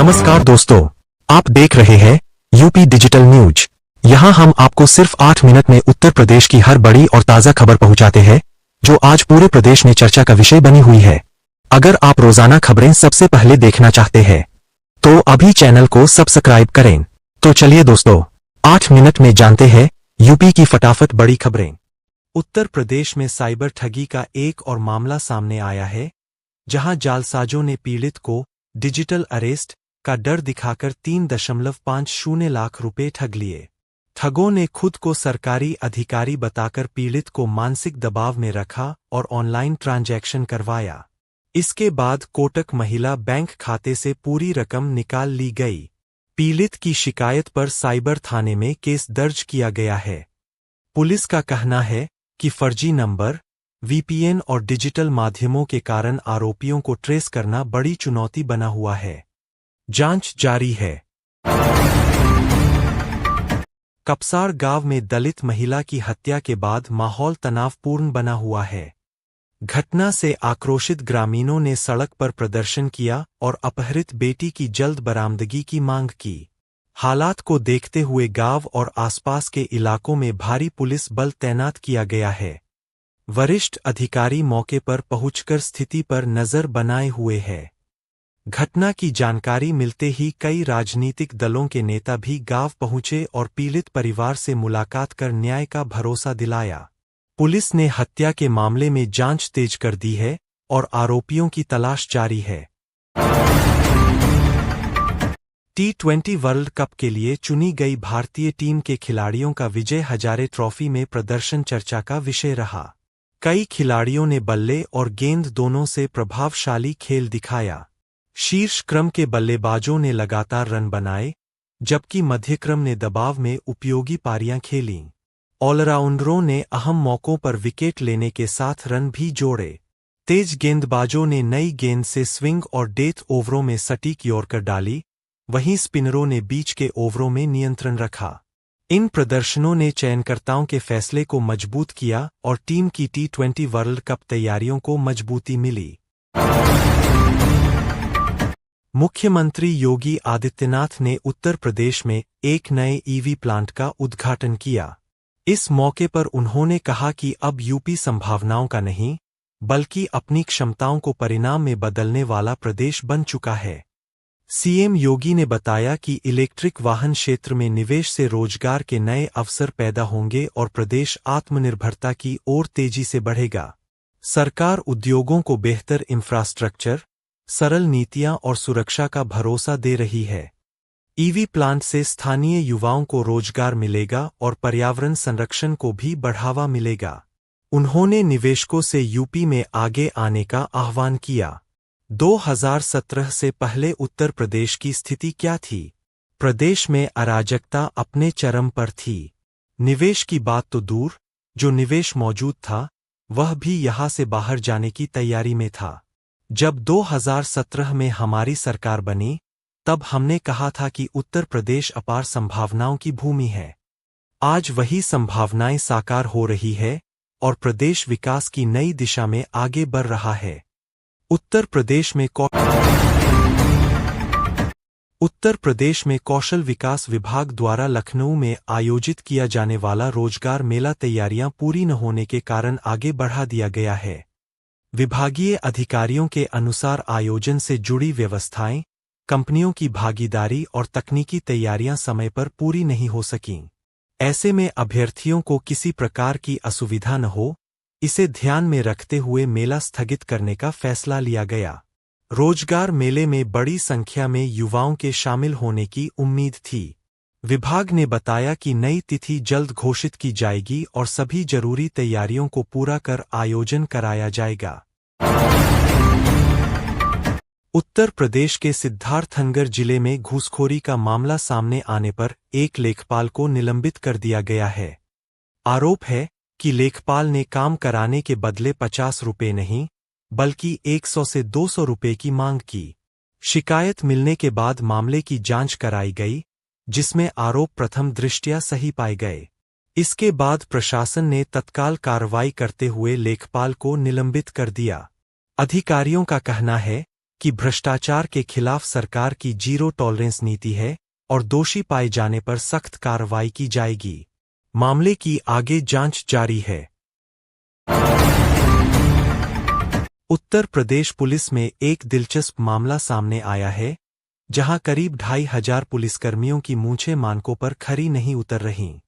नमस्कार दोस्तों, आप देख रहे हैं यूपी डिजिटल न्यूज। यहाँ हम आपको सिर्फ 8 मिनट में उत्तर प्रदेश की हर बड़ी और ताजा खबर पहुंचाते हैं, जो आज पूरे प्रदेश में चर्चा का विषय बनी हुई है। अगर आप रोजाना खबरें सबसे पहले देखना चाहते हैं, तो अभी चैनल को सब्सक्राइब करें। तो चलिए दोस्तों, 8 मिनट में जानते हैं यूपी की फटाफट बड़ी खबरें। उत्तर प्रदेश में साइबर ठगी का एक और मामला सामने आया है, जहां जालसाजों ने पीड़ित को डिजिटल अरेस्ट का डर दिखाकर 3.50 लाख रुपए ठग लिए। ठगों ने खुद को सरकारी अधिकारी बताकर पीड़ित को मानसिक दबाव में रखा और ऑनलाइन ट्रांजैक्शन करवाया। इसके बाद कोटक महिला बैंक खाते से पूरी रकम निकाल ली गई। पीड़ित की शिकायत पर साइबर थाने में केस दर्ज किया गया है। पुलिस का कहना है कि फर्जी नंबर, वीपीएन और डिजिटल माध्यमों के कारण आरोपियों को ट्रेस करना बड़ी चुनौती बना हुआ है। जांच जारी है। कपसार गांव में दलित महिला की हत्या के बाद माहौल तनावपूर्ण बना हुआ है। घटना से आक्रोशित ग्रामीणों ने सड़क पर प्रदर्शन किया और अपहरित बेटी की जल्द बरामदगी की मांग की। हालात को देखते हुए गांव और आसपास के इलाकों में भारी पुलिस बल तैनात किया गया है। वरिष्ठ अधिकारी मौके पर पहुंचकर स्थिति पर नजर बनाए हुए हैं। घटना की जानकारी मिलते ही कई राजनीतिक दलों के नेता भी गांव पहुंचे और पीड़ित परिवार से मुलाकात कर न्याय का भरोसा दिलाया। पुलिस ने हत्या के मामले में जांच तेज कर दी है और आरोपियों की तलाश जारी है। T20 वर्ल्ड कप के लिए चुनी गई भारतीय टीम के खिलाड़ियों का विजय हजारे ट्रॉफी में प्रदर्शन चर्चा का विषय रहा। कई खिलाड़ियों ने बल्ले और गेंद दोनों से प्रभावशाली खेल दिखाया। शीर्ष क्रम के बल्लेबाजों ने लगातार रन बनाए, जबकि मध्यक्रम ने दबाव में उपयोगी पारियां खेलीं। ऑलराउंडरों ने अहम मौकों पर विकेट लेने के साथ रन भी जोड़े। तेज गेंदबाजों ने नई गेंद से स्विंग और डेथ ओवरों में सटीक यॉर्कर डाली, वहीं स्पिनरों ने बीच के ओवरों में नियंत्रण रखा। इन प्रदर्शनों ने चयनकर्ताओं के फैसले को मजबूत किया और टीम की T20 वर्ल्ड कप तैयारियों को मजबूती मिली। मुख्यमंत्री योगी आदित्यनाथ ने उत्तर प्रदेश में एक नए ईवी प्लांट का उद्घाटन किया। इस मौके पर उन्होंने कहा कि अब यूपी संभावनाओं का नहीं, बल्कि अपनी क्षमताओं को परिणाम में बदलने वाला प्रदेश बन चुका है। सीएम योगी ने बताया कि इलेक्ट्रिक वाहन क्षेत्र में निवेश से रोजगार के नए अवसर पैदा होंगे और प्रदेश आत्मनिर्भरता की ओर तेजी से बढ़ेगा। सरकार उद्योगों को बेहतर इंफ्रास्ट्रक्चर, सरल नीतियां और सुरक्षा का भरोसा दे रही है। ईवी प्लांट से स्थानीय युवाओं को रोजगार मिलेगा और पर्यावरण संरक्षण को भी बढ़ावा मिलेगा। उन्होंने निवेशकों से यूपी में आगे आने का आह्वान किया। 2017 से पहले उत्तर प्रदेश की स्थिति क्या थी? प्रदेश में अराजकता अपने चरम पर थी। निवेश की बात तो दूर, जो निवेश मौजूद था, वह भी यहां से बाहर जाने की तैयारी में था। जब 2017 में हमारी सरकार बनी, तब हमने कहा था कि उत्तर प्रदेश अपार संभावनाओं की भूमि है। आज वही संभावनाएं साकार हो रही है और प्रदेश विकास की नई दिशा में आगे बढ़ रहा है। उत्तर प्रदेश में कौशल विकास विभाग द्वारा लखनऊ में आयोजित किया जाने वाला रोजगार मेला तैयारियां पूरी न होने के कारण आगे बढ़ा दिया गया है। विभागीय अधिकारियों के अनुसार आयोजन से जुड़ी व्यवस्थाएं, कंपनियों की भागीदारी और तकनीकी तैयारियां समय पर पूरी नहीं हो सकीं। ऐसे में अभ्यर्थियों को किसी प्रकार की असुविधा न हो, इसे ध्यान में रखते हुए मेला स्थगित करने का फैसला लिया गया। रोजगार मेले में बड़ी संख्या में युवाओं के शामिल होने की उम्मीद थी। विभाग ने बताया कि नई तिथि जल्द घोषित की जाएगी और सभी जरूरी तैयारियों को पूरा कर आयोजन कराया जाएगा। उत्तर प्रदेश के सिद्धार्थनगर जिले में घूसखोरी का मामला सामने आने पर एक लेखपाल को निलंबित कर दिया गया है। आरोप है कि लेखपाल ने काम कराने के बदले 50 रुपये नहीं, बल्कि 100 से 200 रुपये की मांग की। शिकायत मिलने के बाद मामले की जांच कराई गई, जिसमें आरोप प्रथम दृष्टया सही पाए गए। इसके बाद प्रशासन ने तत्काल कार्रवाई करते हुए लेखपाल को निलंबित कर दिया। अधिकारियों का कहना है कि भ्रष्टाचार के खिलाफ सरकार की जीरो टॉलरेंस नीति है और दोषी पाए जाने पर सख्त कार्रवाई की जाएगी। मामले की आगे जांच जारी है। उत्तर प्रदेश पुलिस में एक दिलचस्प मामला सामने आया है, जहां करीब 2,500 पुलिसकर्मियों की मूंछें मानकों पर खरी नहीं उतर रहीं।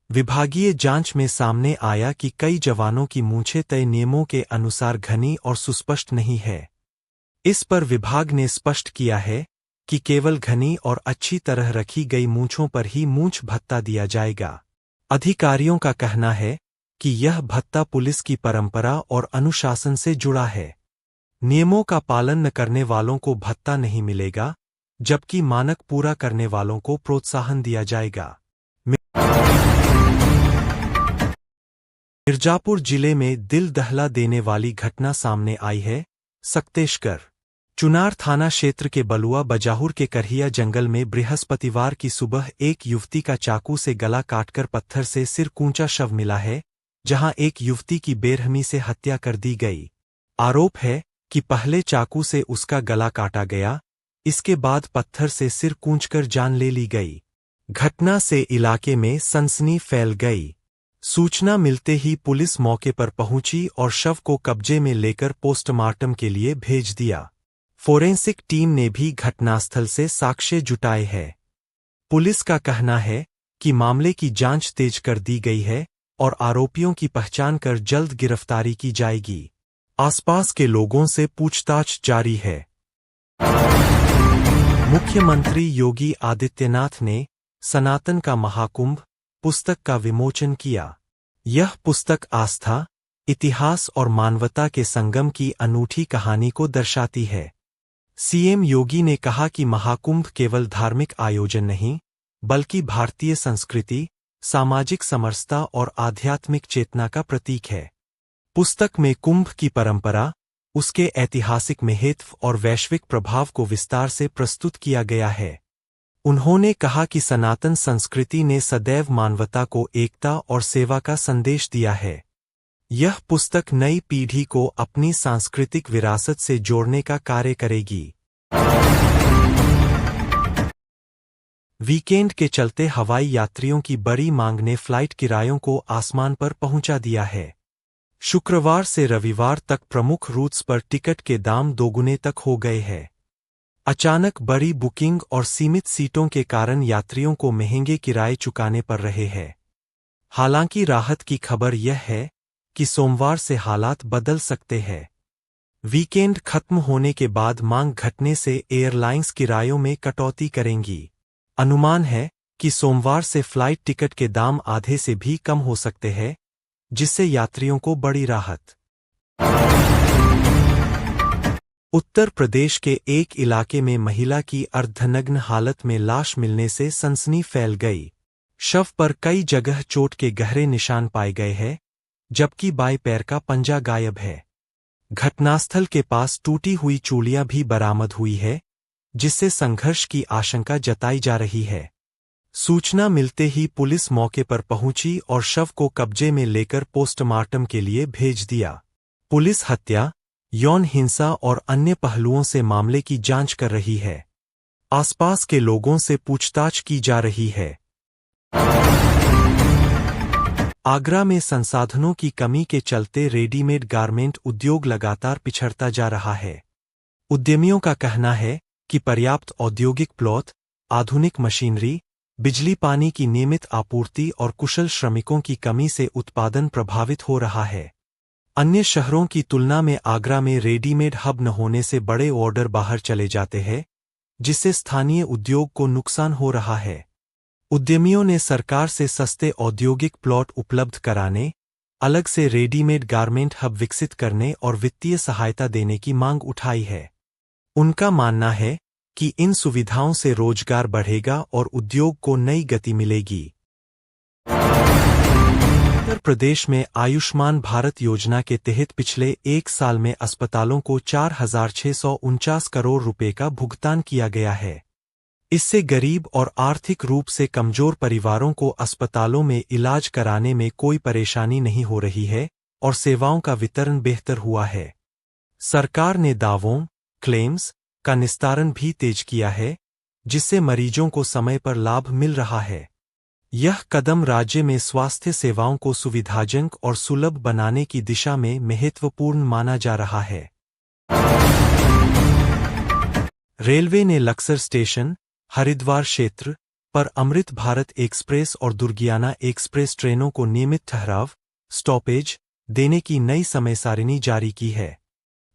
विभागीय जांच में सामने आया कि कई जवानों की मूंछें तय नियमों के अनुसार घनी और सुस्पष्ट नहीं है। इस पर विभाग ने स्पष्ट किया है कि केवल घनी और अच्छी तरह रखी गई मूंछों पर ही मूंछ भत्ता दिया जाएगा। अधिकारियों का कहना है कि यह भत्ता पुलिस की परंपरा और अनुशासन से जुड़ा है। नियमों का पालन न करने वालों को भत्ता नहीं मिलेगा, जबकि मानक पूरा करने वालों को प्रोत्साहन दिया जाएगा। मिर्जापुर जिले में दिल दहला देने वाली घटना सामने आई है। सक्तेशकर चुनार थाना क्षेत्र के बलुआ बजाहुर के करहिया जंगल में बृहस्पतिवार की सुबह एक युवती का चाकू से गला काटकर पत्थर से सिर कूंचा शव मिला है, जहां एक युवती की बेरहमी से हत्या कर दी गई। आरोप है कि पहले चाकू से उसका गला काटा गया, इसके बाद पत्थर से सिर कूंचकर जान ले ली गई। घटना से इलाके में सनसनी फैल गई। सूचना मिलते ही पुलिस मौके पर पहुंची और शव को कब्जे में लेकर पोस्टमार्टम के लिए भेज दिया। फोरेंसिक टीम ने भी घटनास्थल से साक्ष्य जुटाए हैं। पुलिस का कहना है कि मामले की जांच तेज कर दी गई है और आरोपियों की पहचान कर जल्द गिरफ्तारी की जाएगी। आसपास के लोगों से पूछताछ जारी है। मुख्यमंत्री योगी आदित्यनाथ ने सनातन का महाकुंभ पुस्तक का विमोचन किया। यह पुस्तक आस्था, इतिहास और मानवता के संगम की अनूठी कहानी को दर्शाती है। सीएम योगी ने कहा कि महाकुंभ केवल धार्मिक आयोजन नहीं, बल्कि भारतीय संस्कृति, सामाजिक समरसता और आध्यात्मिक चेतना का प्रतीक है। पुस्तक में कुंभ की परंपरा, उसके ऐतिहासिक महत्व और वैश्विक प्रभाव को विस्तार से प्रस्तुत किया गया है। उन्होंने कहा कि सनातन संस्कृति ने सदैव मानवता को एकता और सेवा का संदेश दिया है। यह पुस्तक नई पीढ़ी को अपनी सांस्कृतिक विरासत से जोड़ने का कार्य करेगी। वीकेंड के चलते हवाई यात्रियों की बड़ी मांग ने फ्लाइट किरायों को आसमान पर पहुंचा दिया है। शुक्रवार से रविवार तक प्रमुख रूट्स पर टिकट के दाम दोगुने तक हो गए हैं। अचानक बड़ी बुकिंग और सीमित सीटों के कारण यात्रियों को महंगे किराए चुकाने पड़ रहे हैं। हालांकि राहत की खबर यह है कि सोमवार से हालात बदल सकते हैं। वीकेंड खत्म होने के बाद मांग घटने से एयरलाइंस किरायों में कटौती करेंगी। अनुमान है कि सोमवार से फ्लाइट टिकट के दाम आधे से भी कम हो सकते हैं, जिससे यात्रियों को बड़ी राहत। उत्तर प्रदेश के एक इलाके में महिला की अर्धनग्न हालत में लाश मिलने से सनसनी फैल गई। शव पर कई जगह चोट के गहरे निशान पाए गए हैं, जबकि बाएं पैर का पंजा गायब है। घटनास्थल के पास टूटी हुई चूड़ियां भी बरामद हुई है, जिससे संघर्ष की आशंका जताई जा रही है। सूचना मिलते ही पुलिस मौके पर पहुंची और शव को कब्जे में लेकर पोस्टमार्टम के लिए भेज दिया। पुलिस हत्या, यौन हिंसा और अन्य पहलुओं से मामले की जांच कर रही है। आसपास के लोगों से पूछताछ की जा रही है। आगरा में संसाधनों की कमी के चलते रेडीमेड गारमेंट उद्योग लगातार पिछड़ता जा रहा है। उद्यमियों का कहना है कि पर्याप्त औद्योगिक प्लॉट, आधुनिक मशीनरी, बिजली पानी की नियमित आपूर्ति और कुशल श्रमिकों की कमी से उत्पादन प्रभावित हो रहा है। अन्य शहरों की तुलना में आगरा में रेडीमेड हब न होने से बड़े ऑर्डर बाहर चले जाते हैं, जिससे स्थानीय उद्योग को नुकसान हो रहा है। उद्यमियों ने सरकार से सस्ते औद्योगिक प्लॉट उपलब्ध कराने, अलग से रेडीमेड गारमेंट हब विकसित करने और वित्तीय सहायता देने की मांग उठाई है। उनका मानना है कि इन सुविधाओं से रोजगार बढ़ेगा और उद्योग को नई गति मिलेगी। उत्तर प्रदेश में आयुष्मान भारत योजना के तहत पिछले एक साल में अस्पतालों को 4,649 करोड़ रुपए का भुगतान किया गया है। इससे गरीब और आर्थिक रूप से कमजोर परिवारों को अस्पतालों में इलाज कराने में कोई परेशानी नहीं हो रही है और सेवाओं का वितरण बेहतर हुआ है। सरकार ने दावों, क्लेम्स, का निस्तारण भी तेज किया है, जिससे मरीजों को समय पर लाभ मिल रहा है। यह कदम राज्य में स्वास्थ्य सेवाओं को सुविधाजनक और सुलभ बनाने की दिशा में महत्वपूर्ण माना जा रहा है। रेलवे ने लक्सर स्टेशन, हरिद्वार क्षेत्र पर अमृत भारत एक्सप्रेस और दुर्गियाना एक्सप्रेस ट्रेनों को नियमित ठहराव, स्टॉपेज देने की नई समय सारिणी जारी की है।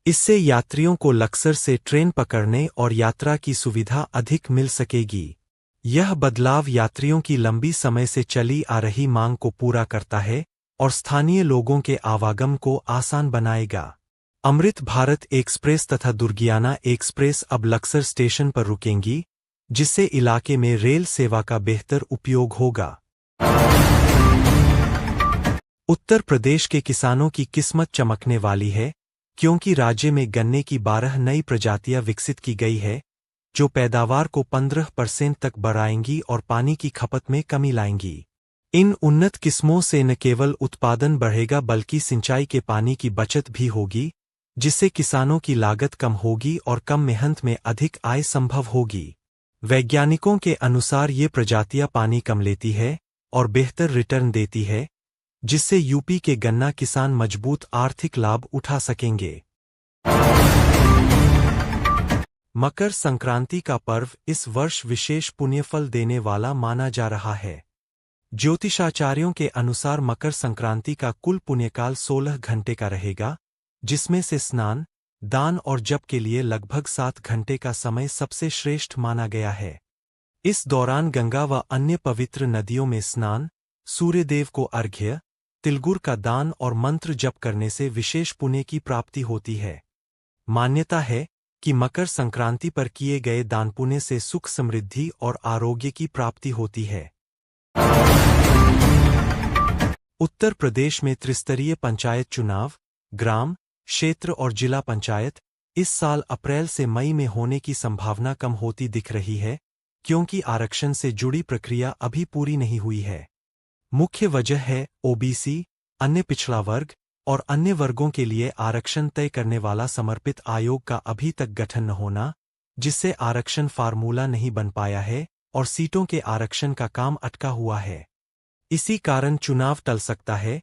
इससे यात्रियों को लक्सर से ट्रेन पकड़ने और यात्रा की सुविधा अधिक मिल सकेगी। यह बदलाव यात्रियों की लंबी समय से चली आ रही मांग को पूरा करता है और स्थानीय लोगों के आवागम को आसान बनाएगा। अमृत भारत एक्सप्रेस तथा दुर्गियाना एक्सप्रेस अब लक्सर स्टेशन पर रुकेंगी, जिससे इलाके में रेल सेवा का बेहतर उपयोग होगा। उत्तर प्रदेश के किसानों की किस्मत चमकने वाली है, क्योंकि राज्य में गन्ने की 12 नई प्रजातियां विकसित की गई है, जो पैदावार को 15% तक बढ़ाएंगी और पानी की खपत में कमी लाएंगी। इन उन्नत किस्मों से न केवल उत्पादन बढ़ेगा बल्कि सिंचाई के पानी की बचत भी होगी, जिससे किसानों की लागत कम होगी और कम मेहनत में अधिक आय संभव होगी। वैज्ञानिकों के अनुसार ये प्रजातियां पानी कम लेती है और बेहतर रिटर्न देती है, जिससे यूपी के गन्ना किसान मजबूत आर्थिक लाभ उठा सकेंगे। मकर संक्रांति का पर्व इस वर्ष विशेष पुण्यफल देने वाला माना जा रहा है। ज्योतिषाचार्यों के अनुसार मकर संक्रांति का कुल पुण्यकाल 16 घंटे का रहेगा, जिसमें से स्नान, दान और जप के लिए लगभग 7 घंटे का समय सबसे श्रेष्ठ माना गया है। इस दौरान गंगा व अन्य पवित्र नदियों में स्नान, सूर्यदेव को अर्घ्य, तिलगुर का दान और मंत्र जप करने से विशेष पुण्य की प्राप्ति होती है। मान्यता है कि मकर संक्रांति पर किए गए दान पुण्य से सुख समृद्धि और आरोग्य की प्राप्ति होती है। उत्तर प्रदेश में त्रिस्तरीय पंचायत चुनाव, ग्राम, क्षेत्र और जिला पंचायत इस साल अप्रैल से मई में होने की संभावना कम होती दिख रही है, क्योंकि आरक्षण से जुड़ी प्रक्रिया अभी पूरी नहीं हुई है। मुख्य वजह है ओबीसी, अन्य पिछड़ा वर्ग और अन्य वर्गों के लिए आरक्षण तय करने वाला समर्पित आयोग का अभी तक गठन न होना, जिससे आरक्षण फार्मूला नहीं बन पाया है और सीटों के आरक्षण का काम अटका हुआ है। इसी कारण चुनाव टल सकता है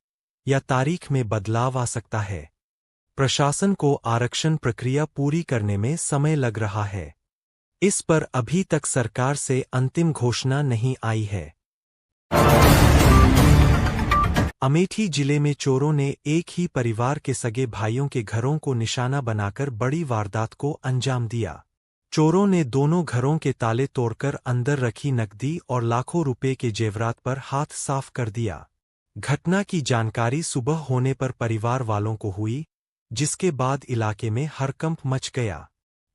या तारीख में बदलाव आ सकता है। प्रशासन को आरक्षण प्रक्रिया पूरी करने में समय लग रहा है। इस पर अभी तक सरकार से अंतिम घोषणा नहीं आई है। अमेठी जिले में चोरों ने एक ही परिवार के सगे भाइयों के घरों को निशाना बनाकर बड़ी वारदात को अंजाम दिया। चोरों ने दोनों घरों के ताले तोड़कर अंदर रखी नकदी और लाखों रुपए के जेवरात पर हाथ साफ कर दिया। घटना की जानकारी सुबह होने पर परिवार वालों को हुई, जिसके बाद इलाके में हड़कंप मच गया।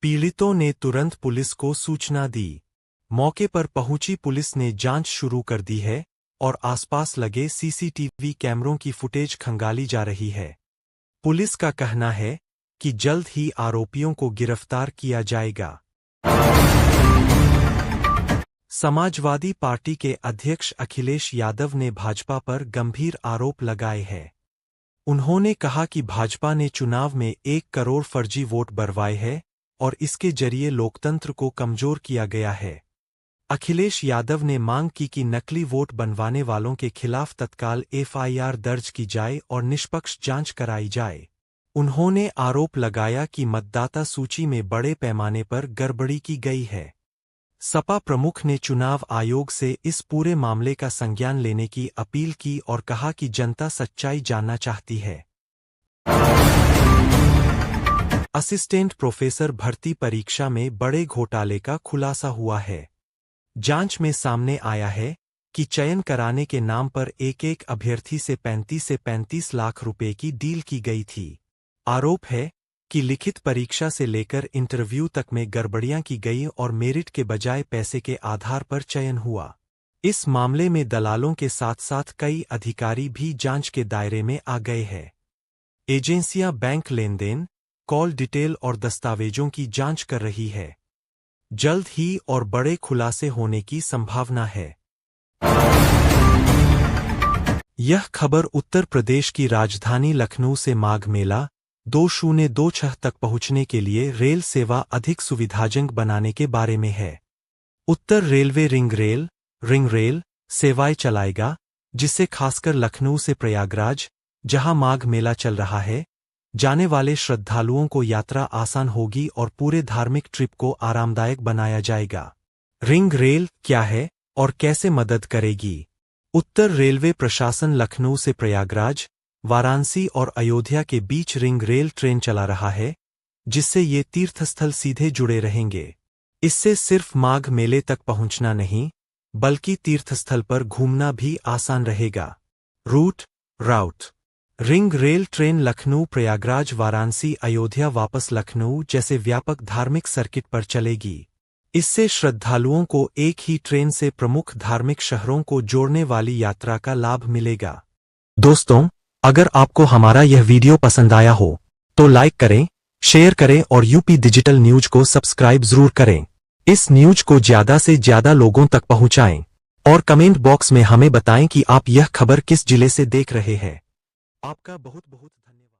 पीड़ितों ने तुरंत पुलिस को सूचना दी। मौके पर पहुंची पुलिस ने जांच शुरू कर दी है और आसपास लगे सीसीटीवी कैमरों की फुटेज खंगाली जा रही है। पुलिस का कहना है कि जल्द ही आरोपियों को गिरफ्तार किया जाएगा। समाजवादी पार्टी के अध्यक्ष अखिलेश यादव ने भाजपा पर गंभीर आरोप लगाए हैं। उन्होंने कहा कि भाजपा ने चुनाव में 1 करोड़ फर्जी वोट भरवाए हैं और इसके जरिए लोकतंत्र को कमजोर किया गया है। अखिलेश यादव ने मांग की कि नकली वोट बनवाने वालों के खिलाफ तत्काल एफआईआर दर्ज की जाए और निष्पक्ष जांच कराई जाए। उन्होंने आरोप लगाया कि मतदाता सूची में बड़े पैमाने पर गड़बड़ी की गई है। सपा प्रमुख ने चुनाव आयोग से इस पूरे मामले का संज्ञान लेने की अपील की और कहा कि जनता सच्चाई जानना चाहती है। असिस्टेंट प्रोफेसर भर्ती परीक्षा में बड़े घोटाले का खुलासा हुआ है। जांच में सामने आया है कि चयन कराने के नाम पर एक अभ्यर्थी से 35 लाख रुपए की डील की गई थी। आरोप है कि लिखित परीक्षा से लेकर इंटरव्यू तक में गड़बड़ियां की गई और मेरिट के बजाय पैसे के आधार पर चयन हुआ। इस मामले में दलालों के साथ साथ कई अधिकारी भी जांच के दायरे में आ गए हैं। एजेंसियां बैंक लेनदेन, कॉल डिटेल और दस्तावेजों की जांच कर रही है। जल्द ही और बड़े खुलासे होने की संभावना है। यह खबर उत्तर प्रदेश की राजधानी लखनऊ से माघ मेला 2026 तक पहुंचने के लिए रेल सेवा अधिक सुविधाजनक बनाने के बारे में है। उत्तर रेलवे रिंग रेल सेवाएं चलाएगा, जिससे खासकर लखनऊ से प्रयागराज, जहां माघ मेला चल रहा है, जाने वाले श्रद्धालुओं को यात्रा आसान होगी और पूरे धार्मिक ट्रिप को आरामदायक बनाया जाएगा। रिंग रेल क्या है और कैसे मदद करेगी? उत्तर रेलवे प्रशासन लखनऊ से प्रयागराज, वाराणसी और अयोध्या के बीच रिंग रेल ट्रेन चला रहा है, जिससे ये तीर्थस्थल सीधे जुड़े रहेंगे। इससे सिर्फ माघ मेले तक पहुंचना नहीं, बल्कि तीर्थस्थल पर घूमना भी आसान रहेगा। Route ring rail train Lucknow Prayagraj Varanasi Ayodhya वापस लखनऊ जैसे व्यापक धार्मिक सर्किट पर चलेगी। इससे श्रद्धालुओं को एक ही ट्रेन से प्रमुख धार्मिक शहरों को जोड़ने वाली यात्रा का लाभ मिलेगा। दोस्तों, अगर आपको हमारा यह वीडियो पसंद आया हो तो लाइक करें, शेयर करें और यूपी डिजिटल न्यूज को सब्सक्राइब जरूर करें। इस न्यूज को ज्यादा से ज्यादा लोगों तक पहुंचाएं और कमेंट बॉक्स में हमें बताएं कि आप यह खबर किस जिले से देख रहे हैं। आपका बहुत बहुत धन्यवाद।